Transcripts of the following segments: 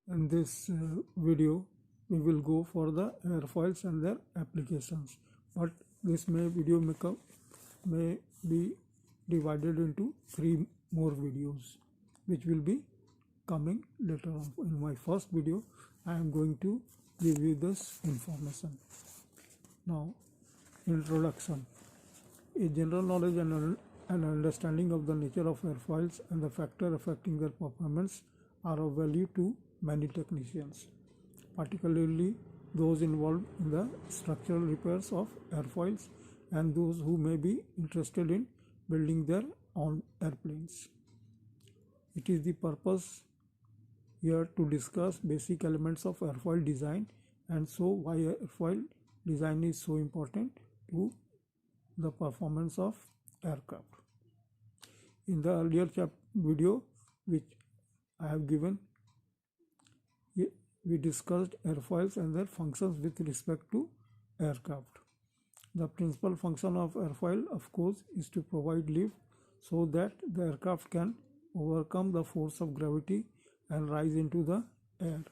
In this video, we will go for the airfoils and their applications. But this may be divided into 3 more videos, which will be coming later on. In my first video, I am going to give you this information. Now, introduction. A general knowledge and understanding of the nature of airfoils and the factor affecting their performance are of value to many technicians, particularly those involved in the structural repairs of airfoils and those who may be interested in building their own airplanes. It is the purpose here to discuss basic elements of airfoil design and so why airfoil design is so important to the performance of aircraft. In the earlier video which I have given, we discussed airfoils and their functions with respect to aircraft. The principal function of airfoil, of course, is to provide lift so that the aircraft can overcome the force of gravity and rise into the air.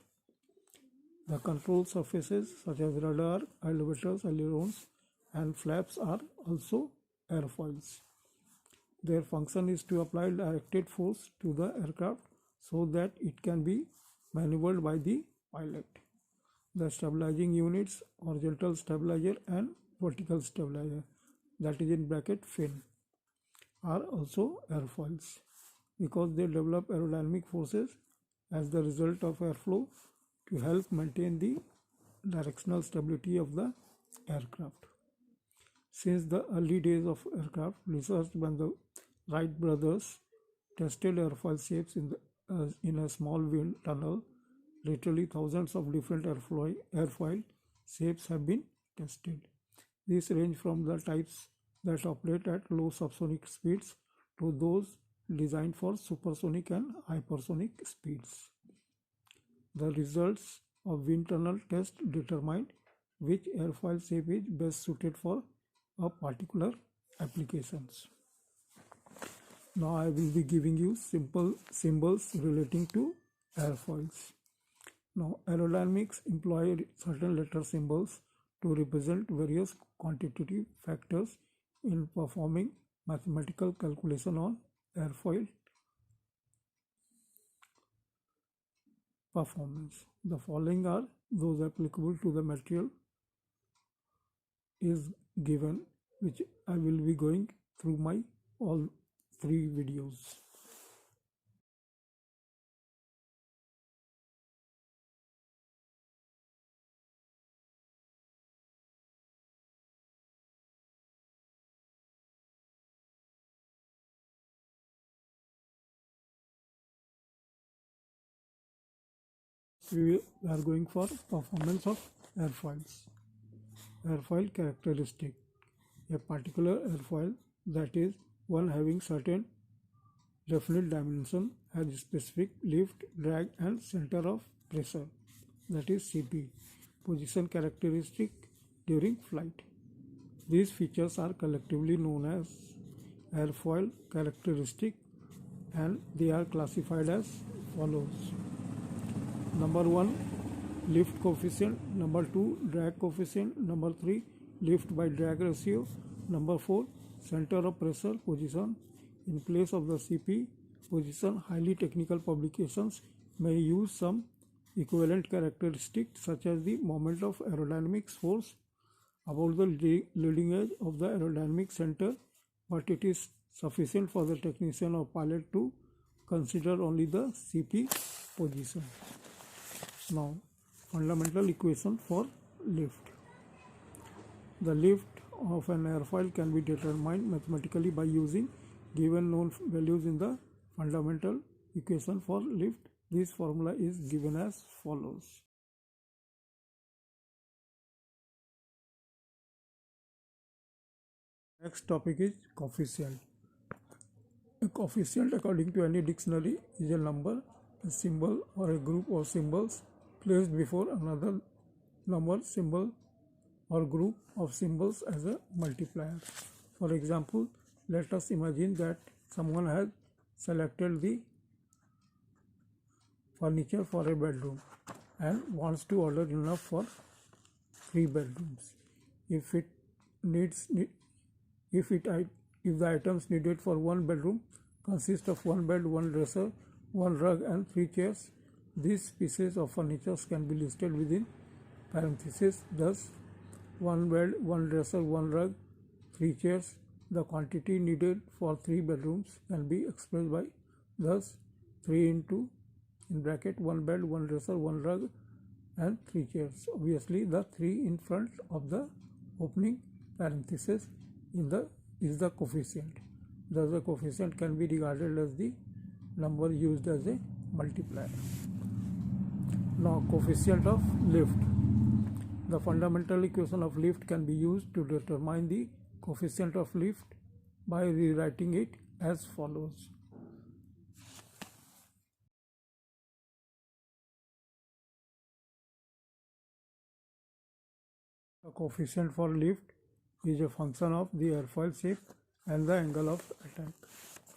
The control surfaces such as radar, elevators, ailerons, and flaps are also airfoils. Their function is to apply directed force to the aircraft so that it can be maneuvered by the pilot. The stabilizing units, horizontal stabilizer and vertical stabilizer, that is in bracket fin, are also airfoils because they develop aerodynamic forces as the result of airflow to help maintain the directional stability of the aircraft. Since the early days of aircraft research, when the Wright brothers tested airfoil shapes in a small wind tunnel, literally thousands of different airfoil shapes have been tested. These range from the types that operate at low subsonic speeds to those designed for supersonic and hypersonic speeds. The results of wind tunnel test determined which airfoil shape is best suited for a particular applications. Now I will be giving you simple symbols relating to airfoils. Now aerodynamics employ certain letter symbols to represent various quantitative factors in performing mathematical calculation on airfoil performance. The following are those applicable to the material is given, which I will be going through my all 3 videos. We are going for performance of airfoils. Airfoil characteristic. A particular airfoil, that is one having certain definite dimension, has specific lift, drag and center of pressure, that is CP, position characteristic during flight. These features are collectively known as airfoil characteristic and they are classified as follows. Number 1, lift coefficient. Number 2, drag coefficient. Number 3, lift by drag ratio. Number 4, center of pressure position in place of the CP position. Highly technical publications may use some equivalent characteristics such as the moment of aerodynamics force about the leading edge of the aerodynamic center, but it is sufficient for the technician or pilot to consider only the CP position. Now, fundamental equation for lift. The lift of an airfoil can be determined mathematically by using given known values in the fundamental equation for lift. This formula is given as follows. Next topic is coefficient. A coefficient, according to any dictionary, is a number, a symbol or a group of symbols placed before another number, symbol or group of symbols as a multiplier. For example, let us imagine that someone has selected the furniture for a bedroom and wants to order enough for 3 bedrooms. If it needs if the items needed for 1 bedroom consist of 1 bed, 1 dresser, 1 rug and 3 chairs, these pieces of furniture can be listed within parentheses. Thus, 1 bed, 1 dresser, 1 rug, 3 chairs. The quantity needed for 3 bedrooms can be expressed by thus 3 into in bracket 1 bed, 1 dresser, 1 rug and 3 chairs. Obviously, the 3 in front of the opening parenthesis is the coefficient. Thus, the coefficient can be regarded as the number used as a multiplier. Now, coefficient of lift. The fundamental equation of lift can be used to determine the coefficient of lift by rewriting it as follows. The coefficient for lift is a function of the airfoil shape and the angle of attack.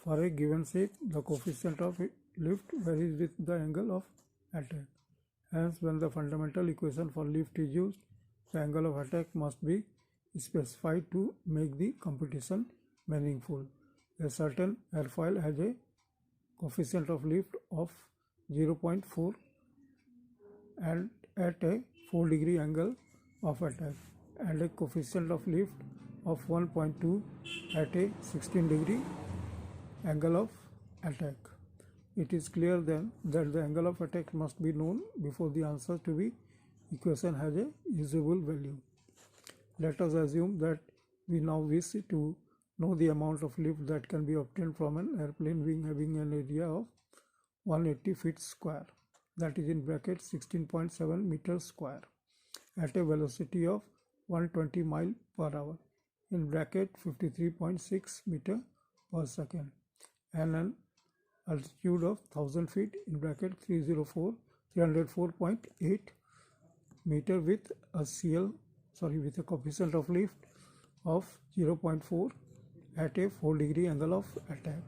For a given shape, the coefficient of lift varies with the angle of attack. Hence, when the fundamental equation for lift is used, the angle of attack must be specified to make the computation meaningful. A certain airfoil has a coefficient of lift of 0.4 and at a 4-degree angle of attack, and a coefficient of lift of 1.2 at a 16-degree angle of attack. It is clear then that the angle of attack must be known before the answer to the equation has a usable value. Let us assume that we now wish to know the amount of lift that can be obtained from an airplane wing having an area of 180 feet square, that is in bracket 16.7 meters square, at a velocity of 120 mile per hour, in bracket 53.6 meter per second, and an altitude of 1000 feet in bracket 304.8 meter with a with a coefficient of lift of 0.4 at a 4-degree angle of attack.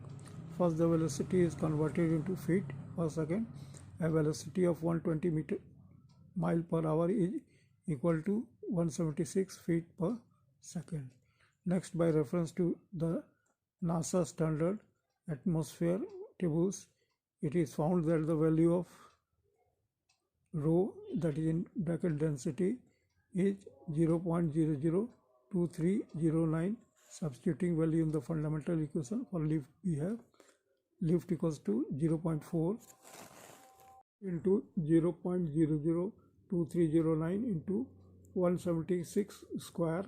First, the velocity is converted into feet per second. A velocity of 120 mile per hour is equal to 176 feet per second. Next, by reference to the NASA standard atmosphere tables, it is found that the value of rho, that is in bracket density, is 0.002309. Substituting value in the fundamental equation for lift, we have lift equals to 0.4 into 0.002309 into 176 square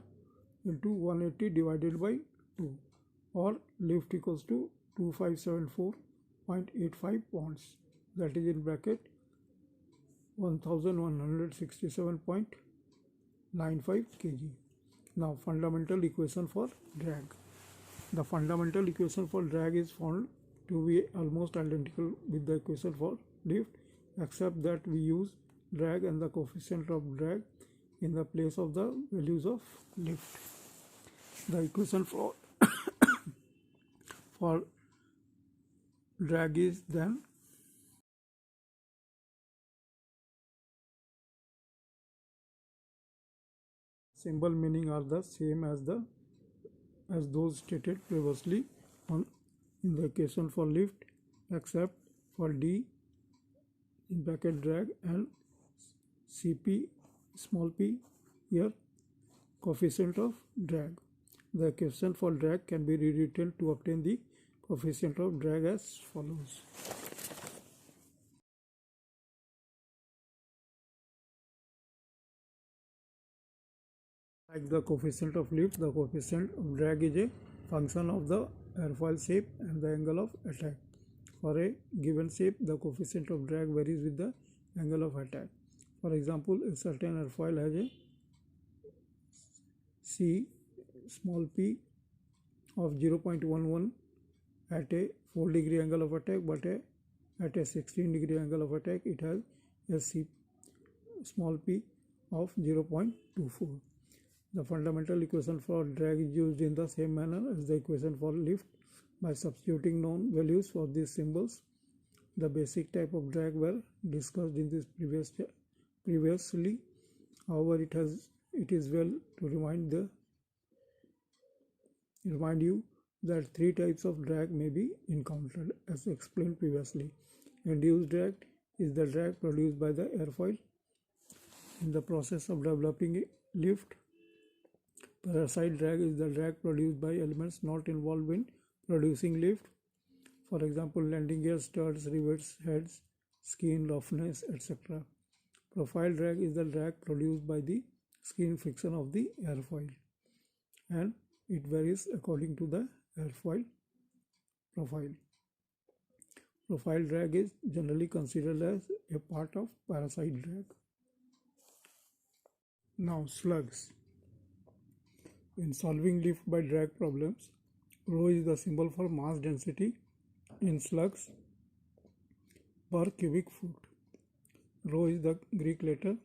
into 180 divided by 2, or lift equals to 2574.85 pounds, that is in bracket 1167.95 kg. Now, fundamental equation for drag. The fundamental equation for drag is found to be almost identical with the equation for lift, except that we use drag and the coefficient of drag in the place of the values of lift. The equation for for drag is then symbol meaning are the same as those stated previously in the equation for lift, except for D in bracket drag and Cp small p here coefficient of drag. The equation for drag can be rewritten to obtain the coefficient of drag as follows. Like the coefficient of lift, the coefficient of drag is a function of the airfoil shape and the angle of attack. For a given shape, the coefficient of drag varies with the angle of attack. For example, a certain airfoil has a C small p of 0.11 at a 4-degree angle of attack, but at a 16-degree angle of attack it has a C small p of 0.24. The fundamental equation for drag is used in the same manner as the equation for lift by substituting known values for these symbols. The basic type of drag were discussed in this previously. However, it is well to remind you that three types of drag may be encountered as explained previously. Induced drag is the drag produced by the airfoil in the process of developing a lift. Parasite drag is the drag produced by elements not involved in producing lift. For example, landing gear, studs, rivets, heads, skin, roughness, etc. Profile drag is the drag produced by the skin friction of the airfoil, and it varies according to the airfoil profile. Profile drag is generally considered as a part of parasite drag. Now, slugs. In solving lift by drag problems, rho is the symbol for mass density in slugs per cubic foot. Rho is the Greek letter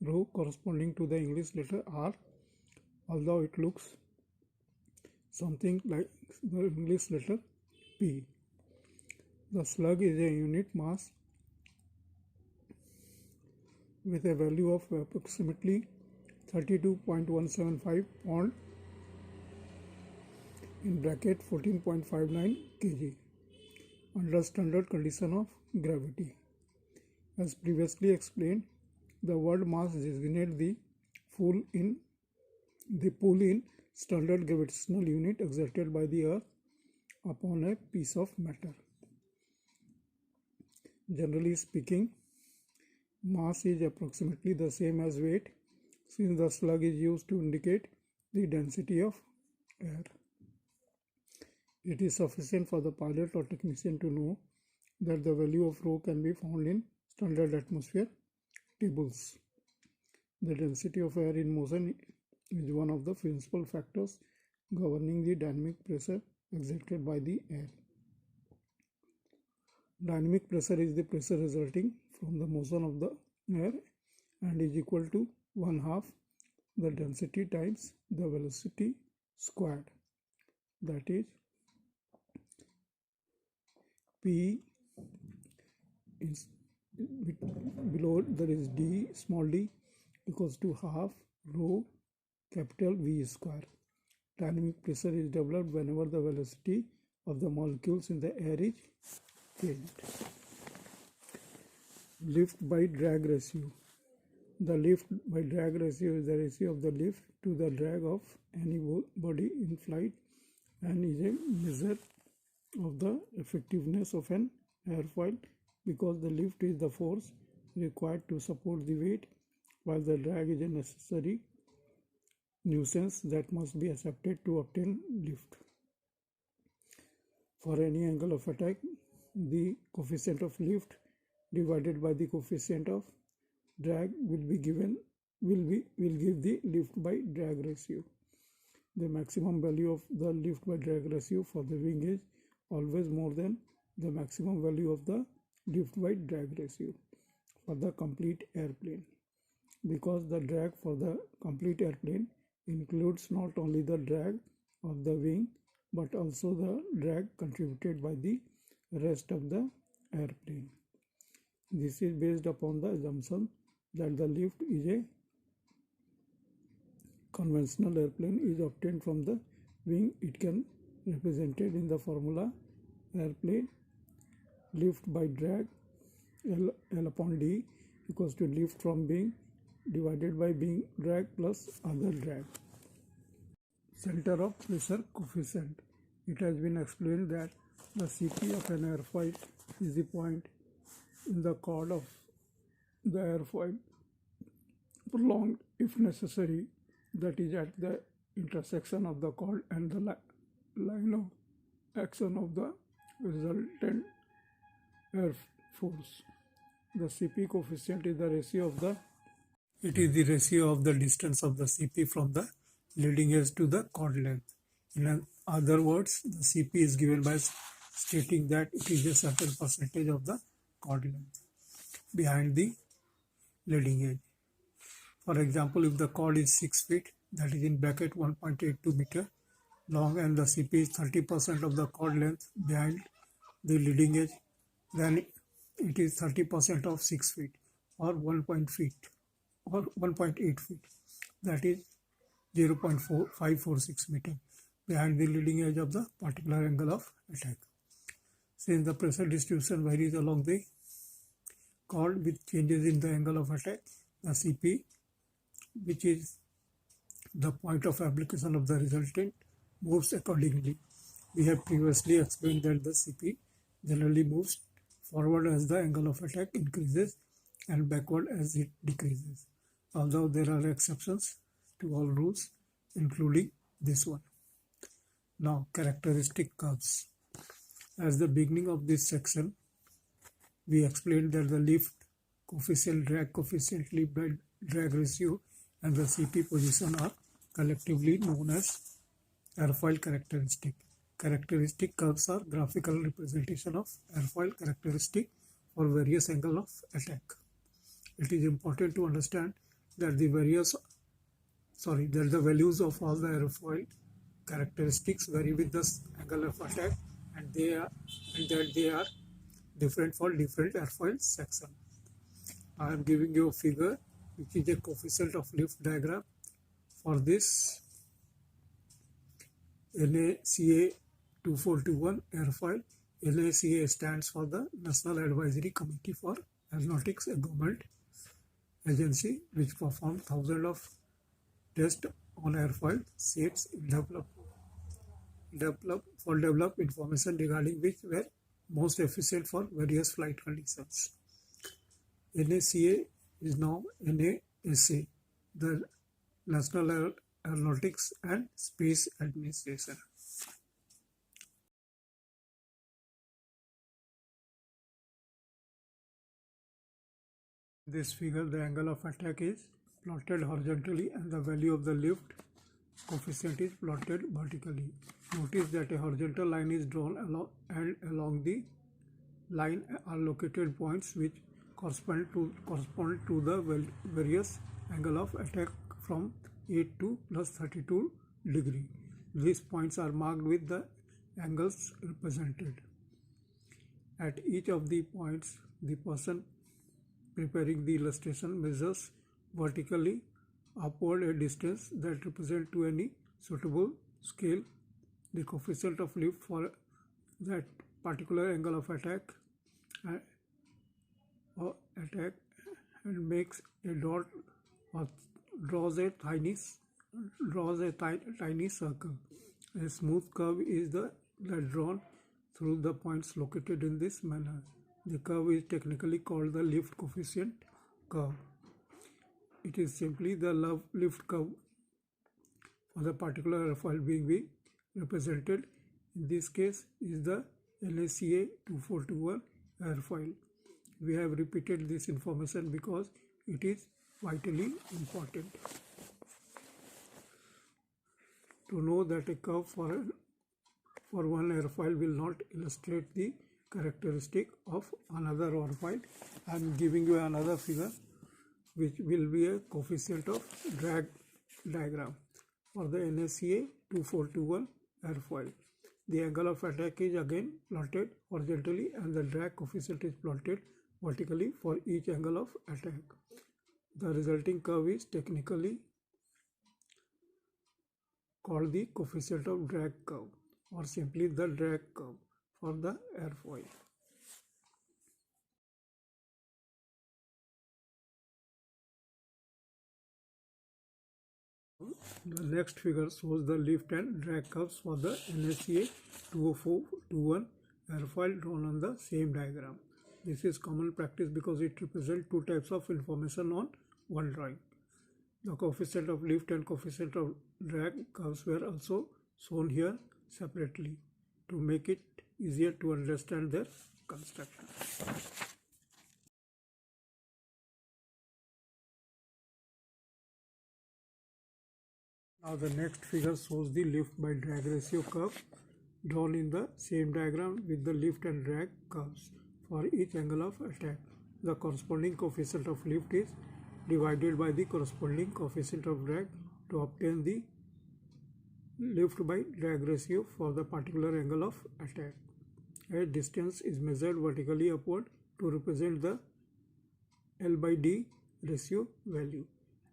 rho corresponding to the English letter R, although it looks something like the English letter P. The slug is a unit mass with a value of approximately 32.175 pound in bracket 14.59 kg under standard condition of gravity. As previously explained, the word mass designates the pull in standard gravitational unit exerted by the earth upon a piece of matter. Generally speaking, mass is approximately the same as weight, since the slug is used to indicate the density of air. It is sufficient for the pilot or technician to know that the value of rho can be found in standard atmosphere tables. The density of air in motion is one of the principal factors governing the dynamic pressure exerted by the air. Dynamic pressure is the pressure resulting from the motion of the air and is equal to 1/2 the density times the velocity squared. That is, P is below there is d, small d, equals to half rho capital V square. Dynamic pressure is developed whenever the velocity of the molecules in the air is changed. Lift by drag ratio. The lift by drag ratio is the ratio of the lift to the drag of any body in flight and is a measure of the effectiveness of an airfoil, because the lift is the force required to support the weight, while the drag is a necessary nuisance that must be accepted to obtain lift. For any angle of attack, the coefficient of lift divided by the coefficient of drag will give the lift by drag ratio. The maximum value of the lift by drag ratio for the wing is always more than the maximum value of the lift by drag ratio for the complete airplane, because the drag for the complete airplane includes not only the drag of the wing but also the drag contributed by the rest of the airplane. This is based upon the assumption that the lift is a conventional airplane is obtained from the wing. It can represented in the formula airplane lift by drag L upon D equals to lift from wing divided by wing drag plus other drag. Center of pressure coefficient. It has been explained that the CP of an airfoil is the point in the chord of the airfoil prolonged if necessary, that is at the intersection of the chord and the line of action of the resultant air force. The CP coefficient is the ratio of the distance of the CP from the leading edge to the chord length. In other words, the CP is given by stating that it is a certain percentage of the chord length behind the leading edge. For example, if the chord is 6 feet, that is in bracket 1.82 meter long, and the CP is 30% of the chord length behind the leading edge, then it is 30% of 6 feet or 1 feet or 1.8 feet. That is 0.4546 meter behind the leading edge of the particular angle of attack. Since the pressure distribution varies along the chord with changes in the angle of attack, the CP, which is the point of application of the resultant, moves accordingly. We have previously explained that the CP generally moves forward as the angle of attack increases and backward as it decreases, although there are exceptions to all rules, including this one. Now, characteristic curves. As the beginning of this section, we explained that the lift coefficient, drag coefficient, lift by drag ratio, and the CP position are collectively known as airfoil characteristic. Characteristic curves are graphical representation of airfoil characteristic for various angle of attack. It is important to understand that the values of all the airfoil characteristics vary with the angle of attack, and they are different for different airfoil section. I am giving you a figure which is a coefficient of lift diagram for this NACA 2421 airfoil. NACA stands for the National Advisory Committee for Aeronautics, a government agency which performs thousands of tests on airfoil sets develop information regarding which were most efficient for various flight conditions. NACA is now NASA, the National Aeronautics and Space Administration. In this figure, the angle of attack is plotted horizontally and the value of the lift coefficient is plotted vertically. Notice that a horizontal line is drawn along the line are located points which correspond to the various angle of attack from 8 to plus 32 degree. These points are marked with the angles represented. At each of the points, the person preparing the illustration measures vertically upward a distance that represents to any suitable scale the coefficient of lift for that particular angle of attack and makes a dot or draws a tiny circle. A smooth curve is that drawn through the points located in this manner. The curve is technically called the lift coefficient curve. It is simply the lift curve for the particular airfoil being represented. In this case is the NACA 2421 airfoil. We have repeated this information because it is vitally important to know that a curve for one airfoil will not illustrate the characteristic of another airfoil. I am giving you another figure which will be a coefficient of drag diagram for the NACA 2421 airfoil. The angle of attack is again plotted horizontally and the drag coefficient is plotted vertically for each angle of attack. The resulting curve is technically called the coefficient of drag curve or simply the drag curve for the airfoil. The next figure shows the lift and drag curves for the NACA 20421 airfoil drawn on the same diagram. This is common practice because it represents two types of information on one drawing. The coefficient of lift and coefficient of drag curves were also shown here separately to make it easier to understand their construction. Now the next figure shows the lift by drag ratio curve drawn in the same diagram with the lift and drag curves for each angle of attack. The corresponding coefficient of lift is divided by the corresponding coefficient of drag to obtain the lift by drag ratio for the particular angle of attack. a distance is measured vertically upward to represent the L by D ratio value,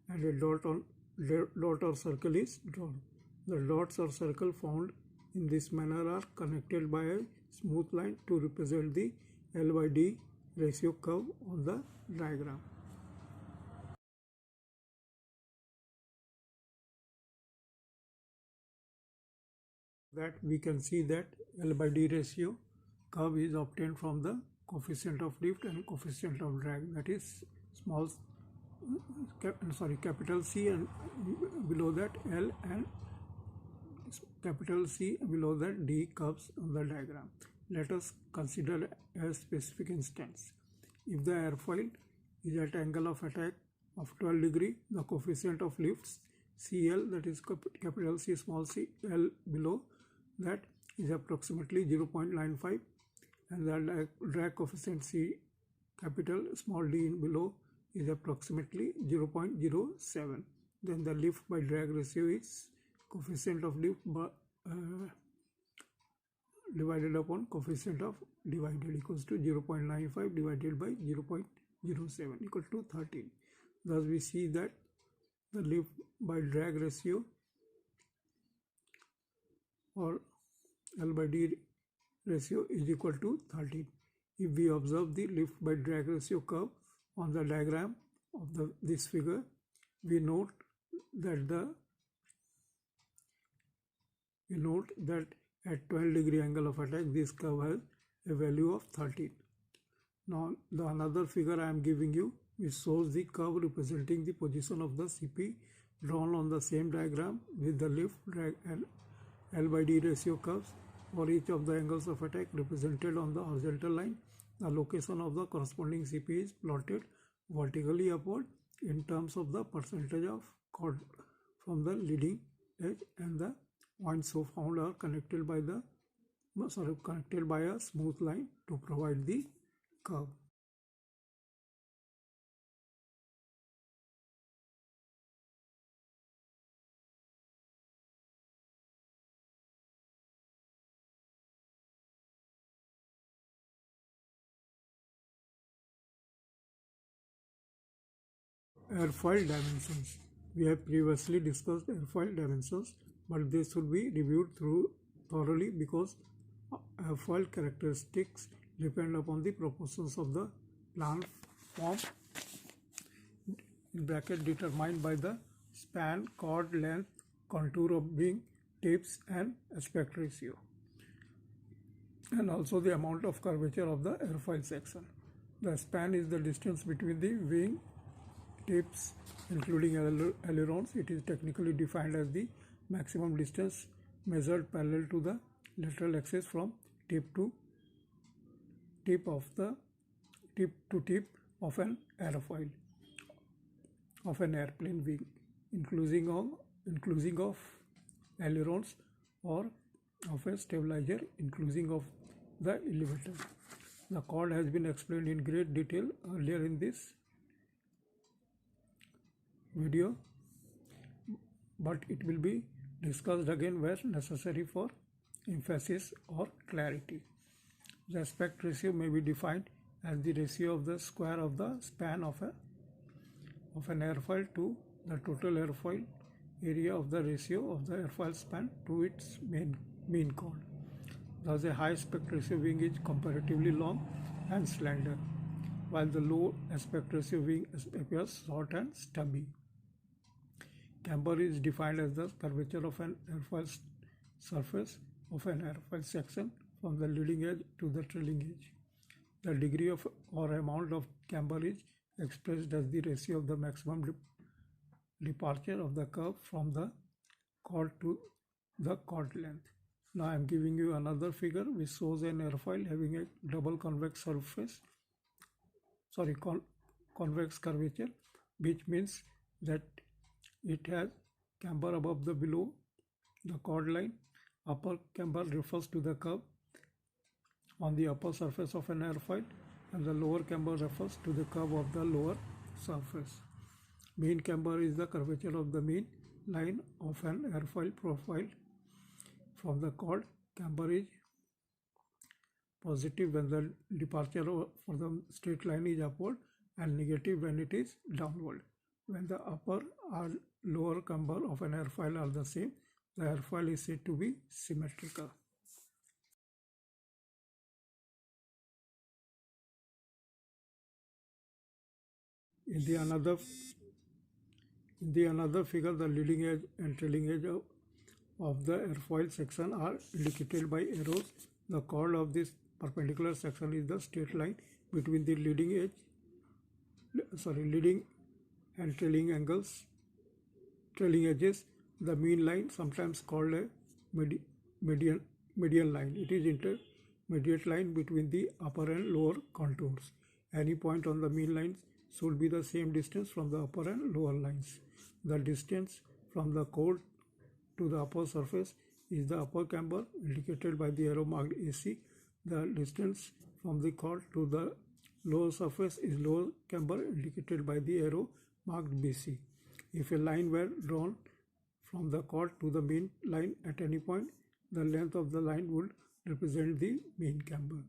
and a dot or circle is drawn. The dots or circle found in this manner are connected by a smooth line to represent the L by D ratio curve on the diagram. That we can see that L by D ratio curve is obtained from the coefficient of lift and coefficient of drag, that is capital C, and below that L, and capital C below that D curves on the diagram. Let us consider a specific instance. If the airfoil is at angle of attack of 12 degree, the coefficient of lifts CL, that is capital C small c, L below that is approximately 0.95, and the drag coefficient C capital small d below is approximately 0.07. Then the lift by drag ratio is coefficient of lift divided upon coefficient of divided equals to 0.95 divided by 0.07 equal to 13. Thus we see that the lift by drag ratio, or L by D ratio, is equal to 13. If we observe the lift by drag ratio curve on the diagram of this figure, we note that at 12 degree angle of attack this curve has a value of 13. Now the another figure I am giving you, which shows the curve representing the position of the CP drawn on the same diagram with the lift, drag and L by D ratio curves for each of the angles of attack represented on the horizontal line. The location of the corresponding CP is plotted vertically upward in terms of the percentage of chord from the leading edge, and the points so found are connected by a smooth line to provide the curve. Airfoil dimensions. We have previously discussed airfoil dimensions, but they should be reviewed thoroughly because airfoil characteristics depend upon the proportions of the plan form determined by the span, chord length, contour of wing tips and aspect ratio, and also the amount of curvature of the airfoil section. The span is the distance between the wing tips including ailerons. It is technically defined as the maximum distance measured parallel to the lateral axis from tip to tip of an airfoil of an airplane wing, including of ailerons, or of a stabilizer including of the elevator. The chord has been explained in great detail earlier in this video, but it will be discussed again where necessary for emphasis or clarity. The aspect ratio may be defined as the ratio of the square of the span of an airfoil to the total airfoil area of the ratio of the airfoil span to its mean chord. Thus a high aspect ratio wing is comparatively long and slender, while the low aspect ratio wing appears short and stubby. Camber is defined as the curvature of an airfoil surface of an airfoil section from the leading edge to the trailing edge. The degree of or amount of camber is expressed as the ratio of the maximum departure of the curve from the chord to the chord length. Now I am giving you another figure which shows an airfoil having a double convex convex curvature, which means that it has camber above the below the chord line. Upper camber refers to the curve on the upper surface of an airfoil, and the lower camber refers to the curve of the lower surface. Mean camber is the curvature of the mean line of an airfoil profile from the chord. Camber is positive when the departure for the straight line is upward, and negative when it is downward. When the upper or lower camber of an airfoil are the same, the airfoil is said to be symmetrical. In the another figure, the leading edge and trailing edge of the airfoil section are indicated by arrows. The chord of this perpendicular section is the straight line between the leading and trailing edges. The mean line, sometimes called a median line. It is intermediate line between the upper and lower contours. Any point on the mean line should be the same distance from the upper and lower lines. The distance from the chord to the upper surface is the upper camber, indicated by the arrow marked AC. The distance from the chord to the lower surface is lower camber, indicated by the arrow marked BC. If a line were drawn from the chord to the main line at any point, the length of the line would represent the main camber.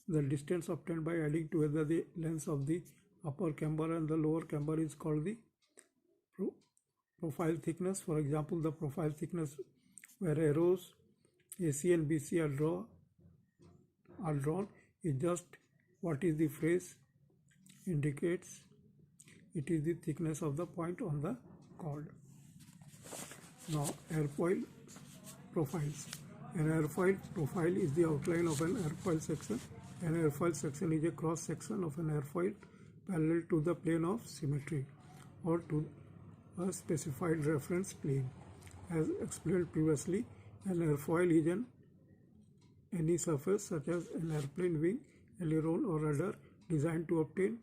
The distance obtained by adding together the lengths of the upper camber and the lower camber is called the profile thickness. For example, the profile thickness where arrows AC and BC are drawn is just what is the phrase indicates. It is the thickness of the point on the chord. Now, airfoil profiles. An airfoil profile is the outline of an airfoil section. An airfoil section is a cross section of an airfoil parallel to the plane of symmetry or to a specified reference plane. As explained previously, an airfoil is any surface such as an airplane wing, aileron or rudder designed to obtain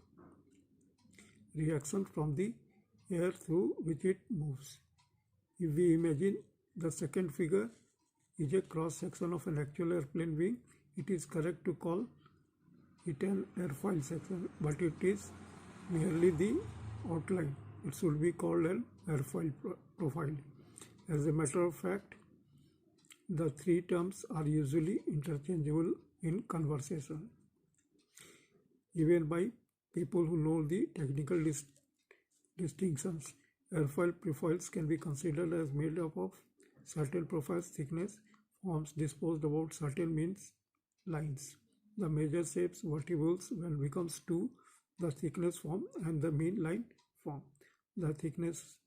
reaction from the air through which it moves. If we imagine the second figure is a cross section of an actual airplane wing, it is correct to call it an airfoil section, but it is merely the outline. It should be called an airfoil profile. As a matter of fact, the three terms are usually interchangeable in conversation, even by people who know the technical distinctions. Airfoil profiles can be considered as made up of certain profiles, thickness, forms disposed about certain means lines. The major shapes, vertibles, when becomes two, the thickness form and the mean line form. The thickness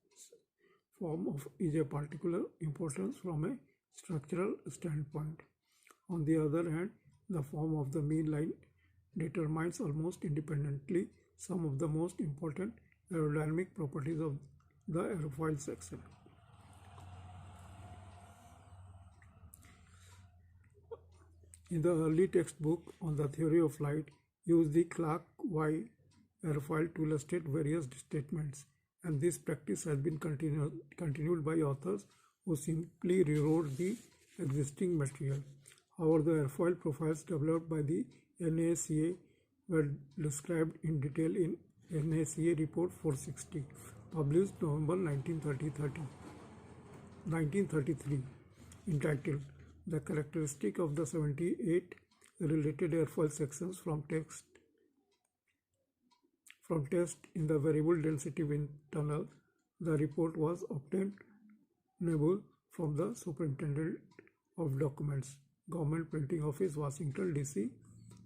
form is a particular importance from a structural standpoint. On the other hand, the form of the mean line determines almost independently some of the most important aerodynamic properties of the airfoil section. In the early textbook on the theory of flight, used the Clark-Y airfoil to illustrate various statements, and this practice has been continued by authors who simply rewrote the existing material. However, the airfoil profiles developed by the NACA were described in detail in NACA Report 460, published November 1933, entitled "The Characteristic of the 78 Related Airfoil Sections from Test in the Variable Density Wind Tunnel." The report was obtainable from the Superintendent of Documents, Government Printing Office, Washington, D.C.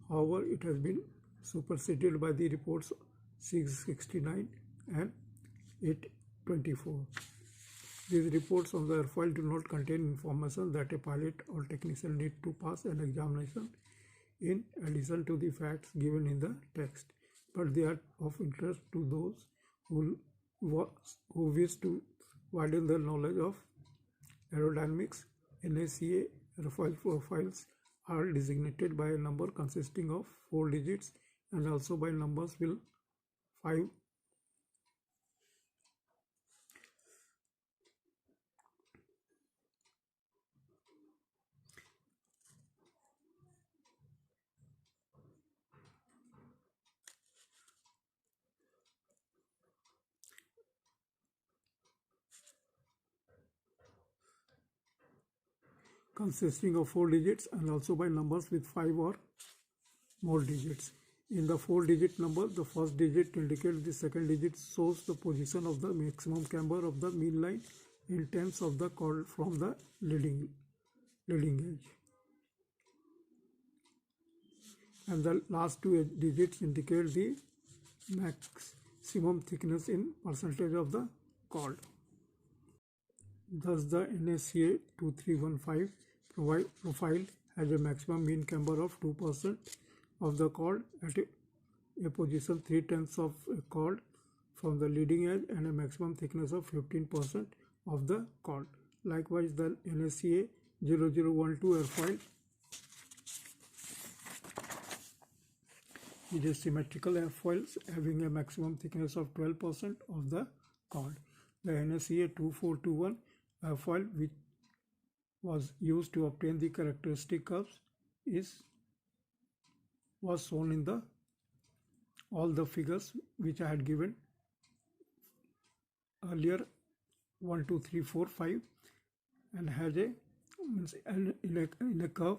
However, it has been superseded by the reports 669 and 824. These reports on the airfoil do not contain information that a pilot or technician need to pass an examination in addition to the facts given in the text, but they are of interest to those who wish to widen their knowledge of aerodynamics. NACA airfoil profiles are designated by a number consisting of 4 digits and also by numbers with 5 consisting of 4 digits and also by numbers with 5 or more digits. In the 4-digit number, the first digit indicates the second digit shows the position of the maximum camber of the mean line in tenths of the chord from the leading edge. And the last two digits indicate the maximum thickness in percentage of the chord. Thus, the NSCA 2315 profile has a maximum mean camber of 2% of the chord at a position 3/10 of a chord from the leading edge and a maximum thickness of 15% of the chord. Likewise, the NSCA 0012 airfoil is a symmetrical airfoil having a maximum thickness of 12% of the chord. The NSCA 2421 airfoil, which was used to obtain the characteristic curves, was shown in all the figures which I had given earlier, 1, 2, 3, 4, 5, and has in a curve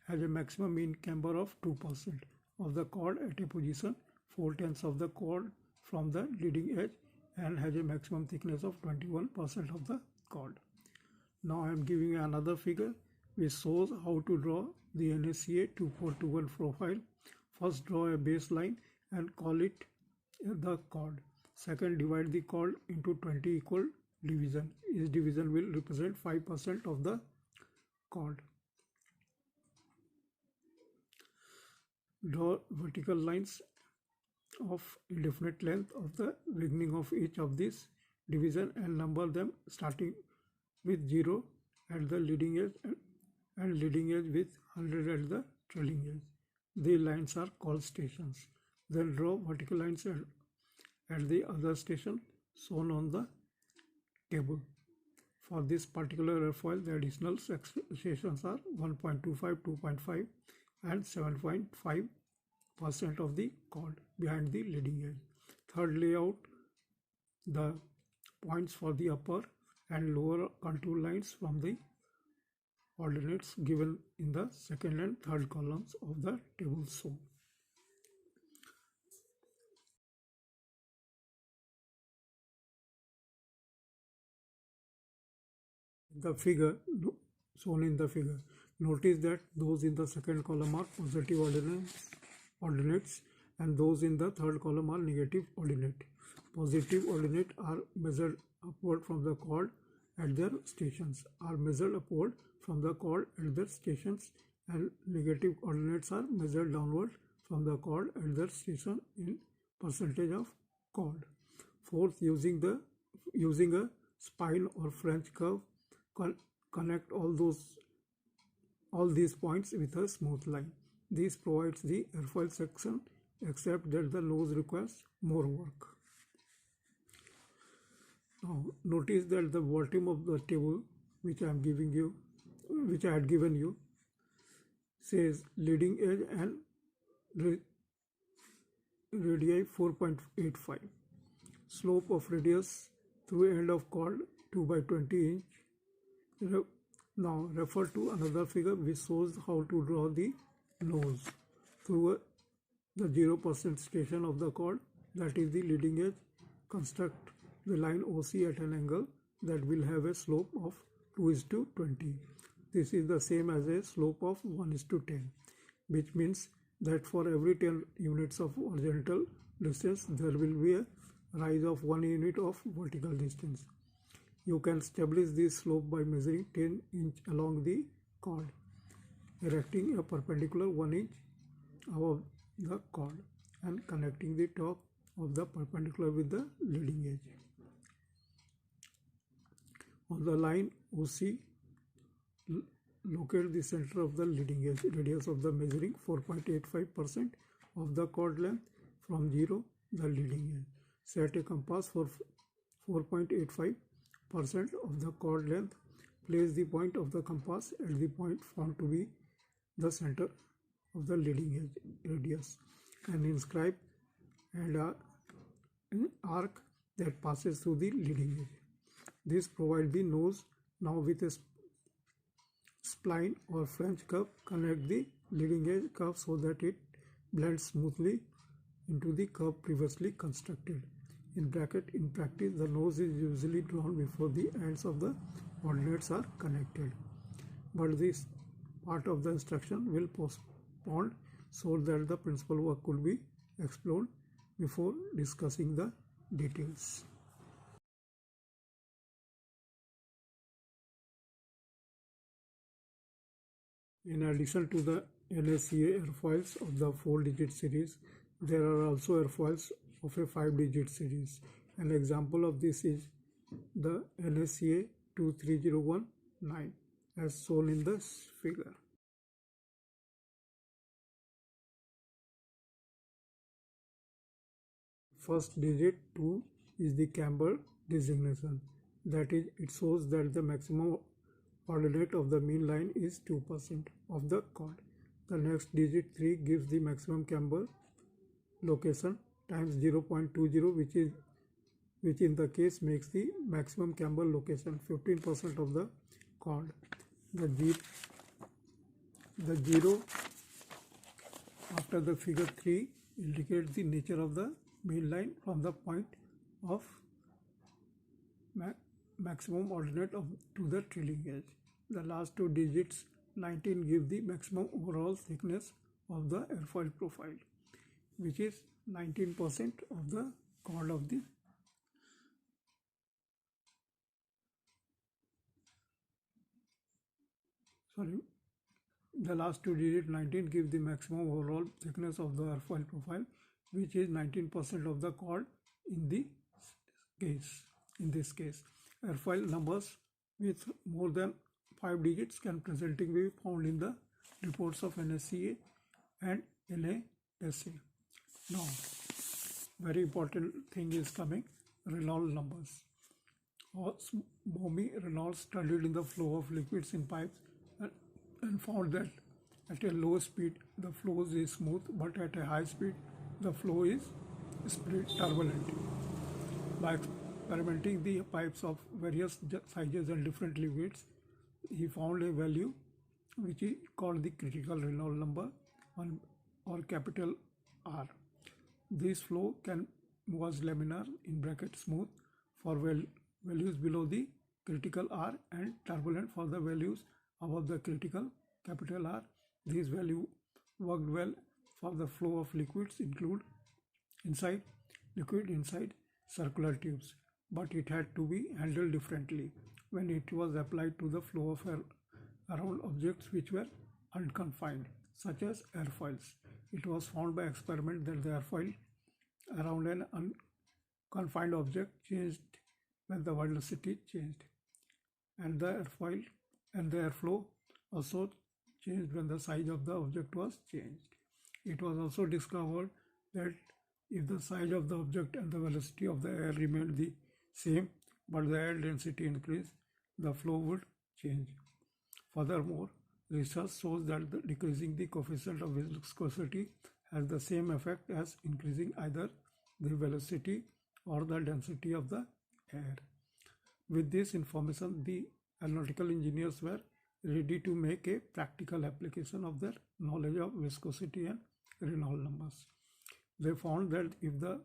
has a maximum mean camber of 2% of the chord at a position 4/10 of the chord from the leading edge and has a maximum thickness of 21% of the chord. Now I am giving another figure which shows how to draw the NSCA 2421 profile. First, draw a baseline and call it the chord. Second, divide the chord into 20 equal divisions. Each division will represent 5% of the chord. Draw vertical lines of indefinite length of the beginning of each of these divisions and number them starting with 0 at the leading edge and leading edge with 100 at the trailing edge. The lines are called stations. Then draw vertical lines at the other station shown on the table. For this particular airfoil, the additional stations are 1.25, 2.5 and 7.5% of the chord behind the leading edge. Third, lay out the points for the upper and lower contour lines from the ordinates given in the second and third columns of the table shown. The figure shown in the figure, notice that those in the second column are positive ordinates and those in the third column are negative ordinate. Positive ordinate are measured upward from the chord at their stations, are measured upward from the chord at their stations, and negative ordinates are measured downward from the chord at their station in percentage of chord. Fourth, using a spine or French curve, connect all these points with a smooth line. This provides the airfoil section, except that the nose requires more work. Now, notice that the bottom of the table which I had given you, says leading edge and radii 4.85. Slope of radius through end of chord 2/20 inch. Now refer to another figure which shows how to draw the nose through the 0% station of the chord, that is the leading edge. Construct the line OC at an angle that will have a slope of 2:20. This is the same as a slope of 1:10, which means that for every 10 units of horizontal distance, there will be a rise of 1 unit of vertical distance. You can establish this slope by measuring 10 inch along the chord, erecting a perpendicular 1 inch above the chord and connecting the top of the perpendicular with the leading edge. On the line OC, locate the center of the leading edge, radius of the measuring 4.85% of the chord length from 0 the leading edge. Set a compass for 4.85% of the chord length. Place the point of the compass at the point found to be the center of the leading edge radius and inscribe an arc that passes through the leading edge. This provides the nose. Now with a spline or French curve, connect the leading edge curve so that it blends smoothly into the curve previously constructed. In practice, the nose is usually drawn before the ends of the ordinates are connected. But this part of the instruction will postpone so that the principal work could be explored before discussing the details. In addition to the NSCA airfoils of the 4-digit series, there are also airfoils of a 5-digit series. An example of this is the NSCA 23019 as shown in the figure. First digit 2 is the camber designation. That is, it shows that the maximum ordinate of the mean line is 2% of the chord. The next digit 3 gives the maximum camber location times 0.20, which in the case makes the maximum camber location 15% of the chord. The 0 after the figure 3 indicates the nature of the mean line from the point of maximum ordinate to the trailing edge. The last two digits 19 give the maximum overall thickness of the airfoil profile, which is 19% of the chord of the the last two digit 19 give the maximum overall thickness of the airfoil profile, which is 19% of the chord in this case. Airfoil numbers with more than 5 digits can presently be found in the reports of NSCA and NASA. Now, very important thing is coming, Reynolds numbers. Boehme Reynolds studied in the flow of liquids in pipes and found that at a low speed the flow is smooth, but at a high speed the flow is turbulent. By experimenting the pipes of various sizes and different liquids, he found a value which is called the critical Reynolds number or capital R. This flow was laminar in bracket smooth for values below the critical R and turbulent for the values above the critical capital R. This value worked well for the flow of liquids inside circular tubes, but it had to be handled differently when it was applied to the flow of air around objects which were unconfined, such as airfoils. It was found by experiment that the airfoil around an unconfined object changed when the velocity changed, and the airflow also changed when the size of the object was changed. It was also discovered that if the size of the object and the velocity of the air remained the same, but the air density increased, the flow would change. Furthermore, research shows that decreasing the coefficient of viscosity has the same effect as increasing either the velocity or the density of the air. With this information, the aeronautical engineers were ready to make a practical application of their knowledge of viscosity and Reynolds numbers. They found that if the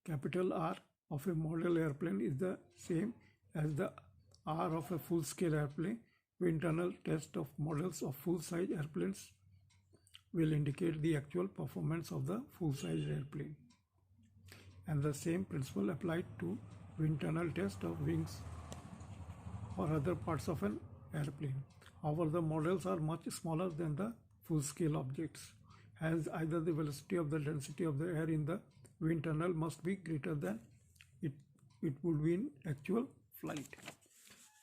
capital R of a model airplane is the same as the R of a full-scale airplane, wind tunnel test of models of full-size airplanes will indicate the actual performance of the full-size airplane. And the same principle applied to wind tunnel test of wings or other parts of an airplane. However, the models are much smaller than the full-scale objects, as either the velocity of the density of the air in the wind tunnel must be greater than it would be in actual flight.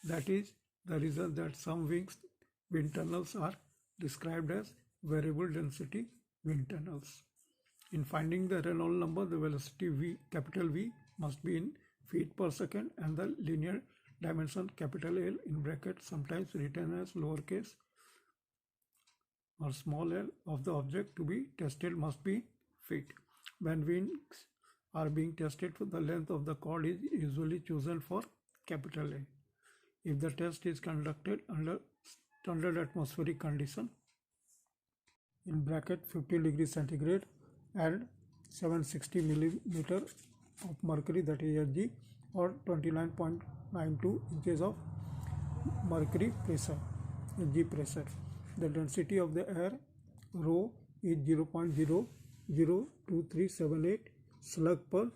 That is the reason that some wind tunnels are described as variable density wind tunnels. In finding the Reynolds number, the velocity V, capital V, must be in feet per second, and the linear dimension capital L in bracket, sometimes written as lowercase or small l, of the object to be tested must be feet. When wings are being tested, the length of the chord is usually chosen for capital A. If the test is conducted under standard atmospheric condition, in bracket 50 degrees centigrade and 760 millimeter of mercury, that is Hg, or 29.92 inches of mercury pressure, Hg pressure. The density of the air rho is 0.002378 slug per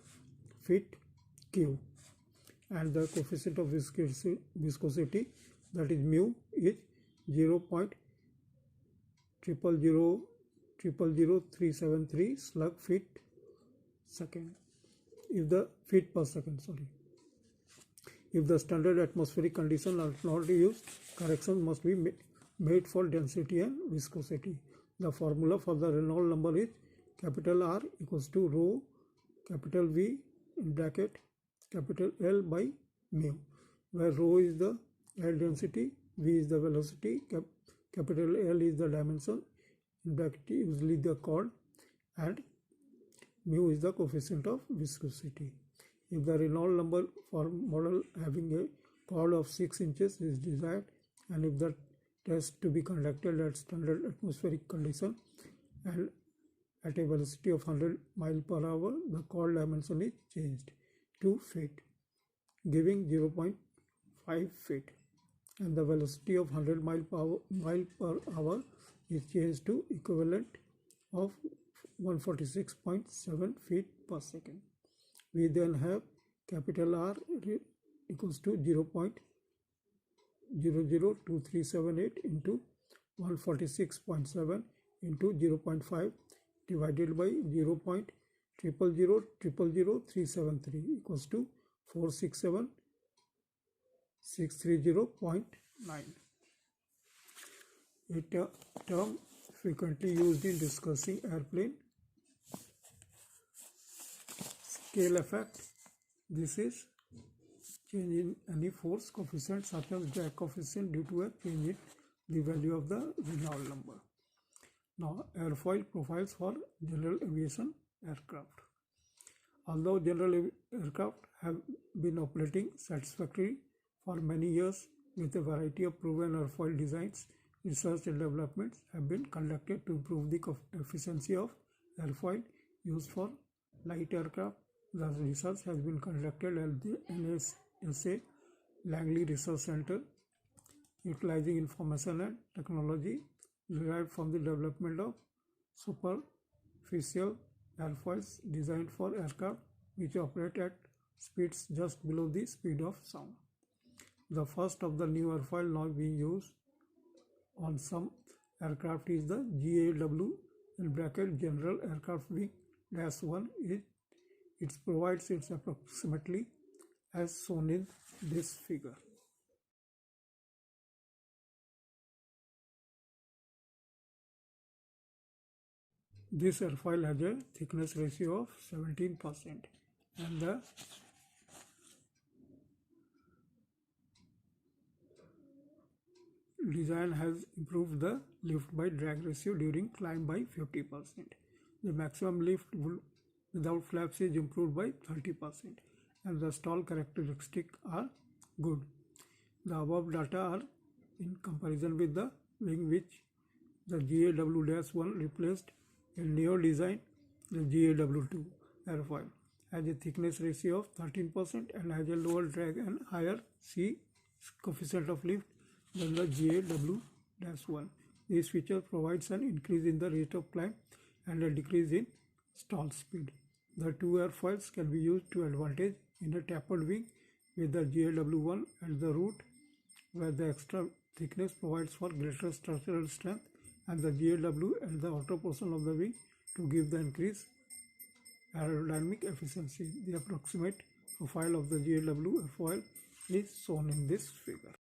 feet cube, and the coefficient of viscosity, that is mu, is 0.000373 slug feet second. If the feet per second, if the standard atmospheric conditions are not used, corrections must be made for density and viscosity. The formula for the Reynolds number is capital R equals to rho capital V in bracket capital L by mu, where rho is the air density, V is the velocity, capital L is the dimension, in bracket usually the chord, and mu is the coefficient of viscosity. If the Reynolds number for model having a chord of 6 inches is desired, and if the test to be conducted at standard atmospheric condition and at a velocity of 100 miles per hour, the chord dimension is changed to feet, giving 0.5 feet, and the velocity of 100 mile per hour is changed to equivalent of 146.7 feet per second. We then have capital R equals to 0.002378 into 146.7 into 0.5 divided by 0.000373 equals to 467630.9. A term frequently used in discussing airplane scale effect. This is change in any force coefficient such as drag coefficient due to a change in the value of the Reynolds number. Now, airfoil profiles for general aviation aircraft. Although general aircraft have been operating satisfactorily for many years with a variety of proven airfoil designs, research and developments have been conducted to improve the efficiency of airfoil used for light aircraft. The research has been conducted at the NASA Langley Research Center, utilizing information and technology derived from the development of superficial airfoils designed for aircraft which operate at speeds just below the speed of sound. The first of the new airfoil now being used on some aircraft is the GAW in bracket General Aircraft Wing -1. It provides its approximately as shown in this figure. This airfoil has a thickness ratio of 17%, and the design has improved the lift by drag ratio during climb by 50%. The maximum lift without flaps is improved by 30%, and the stall characteristics are good. The above data are in comparison with the wing which the GAW-1 replaced. In neo design, the GAW2 airfoil has a thickness ratio of 13% and has a lower drag and higher C coefficient of lift than the GAW-1. This feature provides an increase in the rate of climb and a decrease in stall speed. The two airfoils can be used to advantage in a tapered wing with the GAW-1 at the root, where the extra thickness provides for greater structural strength, and the GAW at the outer portion of the wing to give the increased aerodynamic efficiency. The approximate profile of the GAW airfoil is shown in this figure.